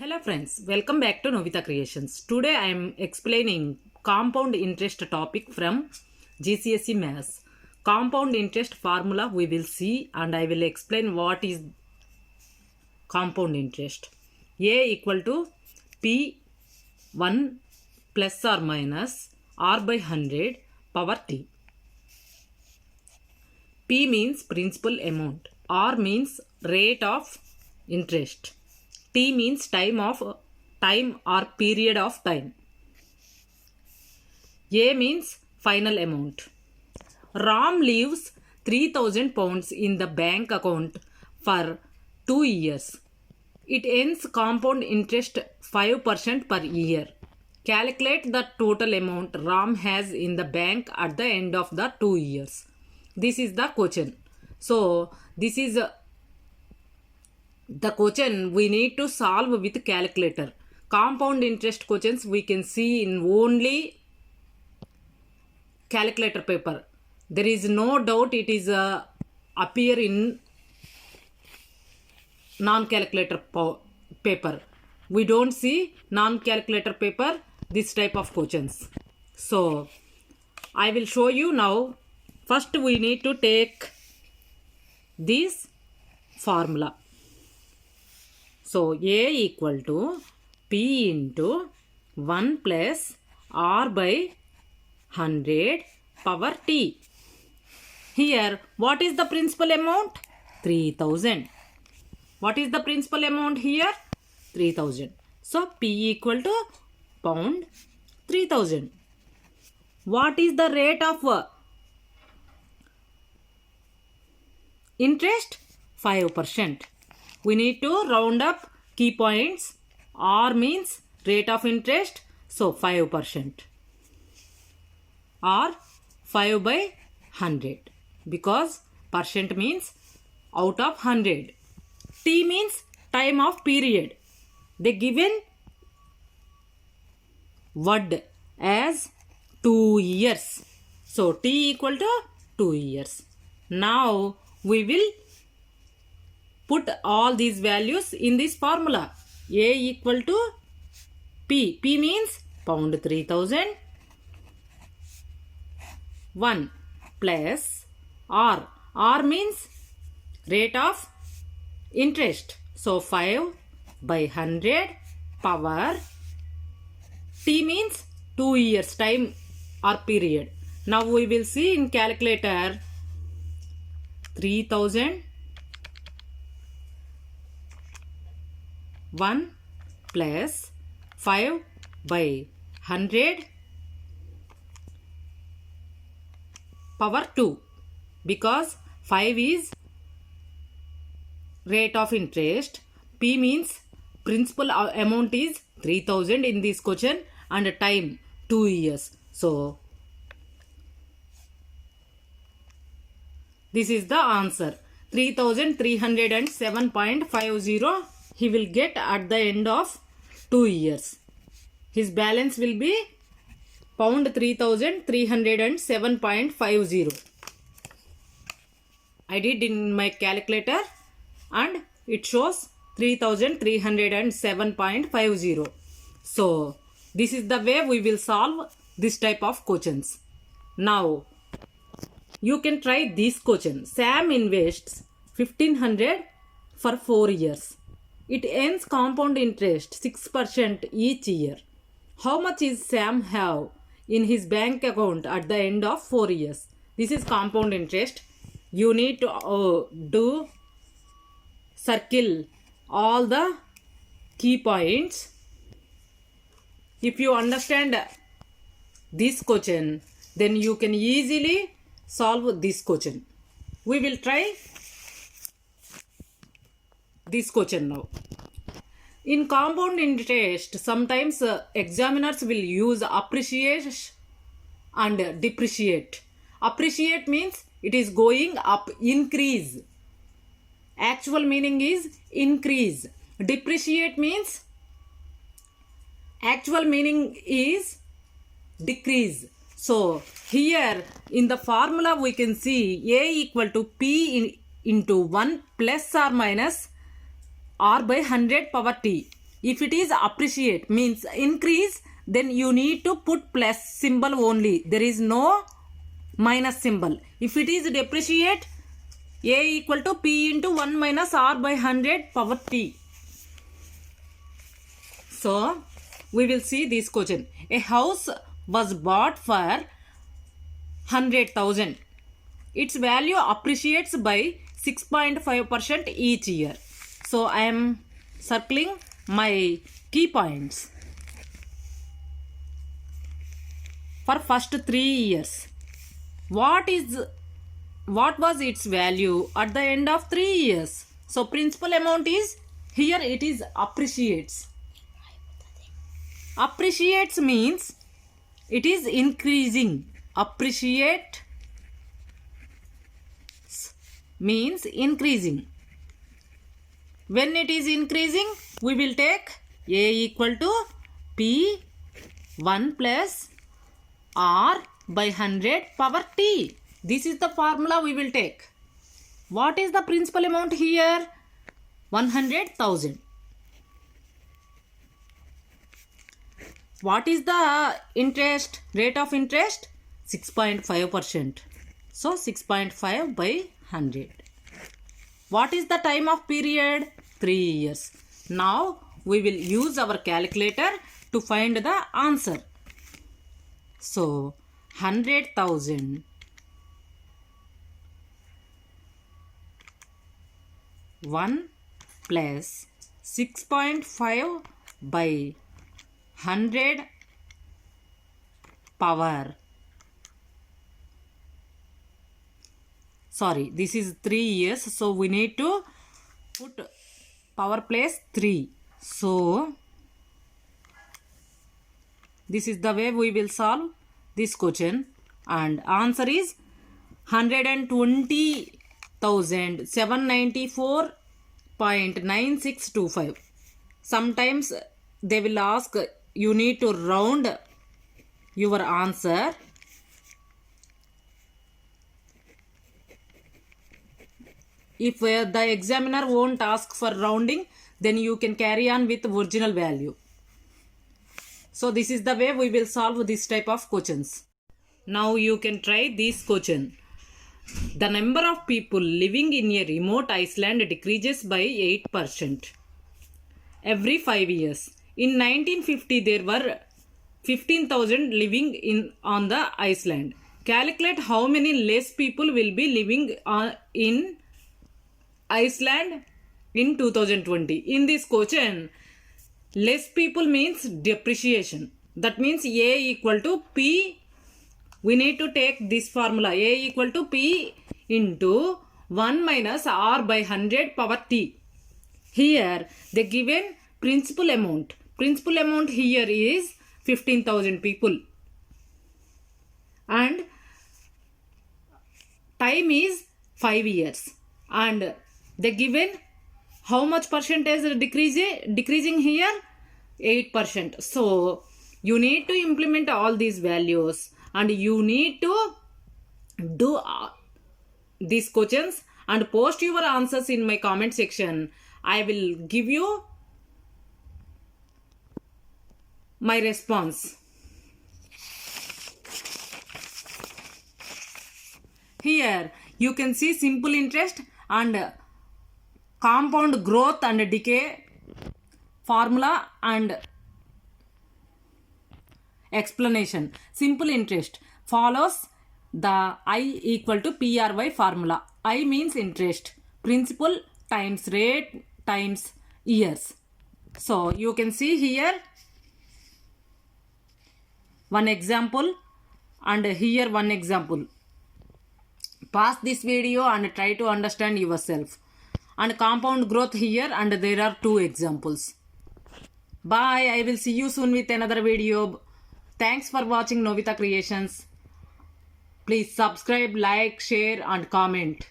Hello friends, welcome back to Novita Creations. Today I am explaining compound interest topic from GCSE Maths. Compound interest formula we will see and I will explain what is compound interest. A equal to P1 plus or minus R by 100 power T. P means principal amount. R means rate of interest. T means time or period of time. A means final amount. Ram leaves £3,000 in the bank account for 2 years. It earns compound interest 5% per year. Calculate the total amount Ram has in the bank at the end of the 2 years. This is the question. So, this is the question we need to solve with calculator. Compound interest questions we can see in only calculator paper. There is no doubt it is appear in non-calculator paper. We don't see non-calculator paper this type of questions. So I will show you now. First we need to take this formula. So, A equal to P into 1 plus R by 100 power T. Here, what is the principal amount? 3000. What is the principal amount here? 3000. So, P equal to pound 3000. What is the rate of interest? 5%. We need to round up key points. R means rate of interest. So 5%. Or 5 by 100. Because percent means out of 100. T means time of period. They given word as 2 years. So T equal to 2 years. Now we will put all these values in this formula. A equal to P. P means pound 3000. 1 plus R. R means rate of interest. So 5 by 100 power. T means 2 years time or period. Now we will see in calculator 3000 1 plus 5 by 100 power 2 because 5 is rate of interest. P means principal amount is 3000 in this question and time 2 years. So this is the answer 3307.50 he will get at the end of 2 years. His balance will be pound 3307.50. I did in my calculator and it shows 3307.50. So this is the way we will solve this type of questions. Now you can try this question. Sam invests 1500 for 4 years. It earns compound interest 6% each year. How much is Sam have in his bank account at the end of 4 years? This is compound interest. You need to circle all the key points. If you understand this question, then you can easily solve this question. We will try this question now. In compound interest, sometimes examiners will use appreciate and depreciate. Appreciate means it is going up, increase. Actual meaning is increase. Depreciate means actual meaning is decrease. So here in the formula we can see A equal to P into 1 plus or minus R by 100 power T. If it is appreciate means increase, then you need to put plus symbol only. There is no minus symbol. If it is depreciate, A equal to P into 1 minus R by 100 power T. So, we will see this question. A house was bought for 100,000. Its value appreciates by 6.5% each year. So, I am circling my key points. For first 3 years, what was its value at the end of 3 years? So principal amount is, here it is appreciates. Appreciates means it is increasing. Appreciate means increasing. When it is increasing, we will take A equal to P 1 plus R by 100 power T. This is the formula we will take. What is the principal amount here? 100,000. What is the interest, rate of interest? 6.5%. So 6.5 by 100. What is the time of period? 3 years. Now we will use our calculator to find the answer. So 100,000 1 plus 6.5 by 100 power. Sorry, this is 3 years. So we need to put power place 3. So this is the way we will solve this question, and answer is 120,794.9625. Sometimes they will ask you need to round your answer. If the examiner won't ask for rounding, then you can carry on with original value. So this is the way we will solve this type of questions. Now you can try this question. The number of people living in a remote island decreases by 8% every 5 years. In 1950, there were 15,000 living on the island. Calculate how many less people will be living in Iceland in 2020. In this question, less people means depreciation. That means A equal to P. We need to take this formula. A equal to P into 1 minus R by 100 power T. Here, the given principal amount. Principal amount here is 15,000 people. And time is 5 years. And the given how much percentage decreasing here? 8%. So you need to implement all these values and you need to do these questions and post your answers in my comment section. I will give you my response. Here you can see simple interest and compound growth and decay formula and explanation. Simple interest follows the I equal to PRY formula. I means interest, principal times rate times years. So you can see here one example and here one example. Pause this video and try to understand yourself. And compound growth here, and there are 2 examples. Bye. I will see you soon with another video. Thanks for watching Novita Creations. Please subscribe, like, share and comment.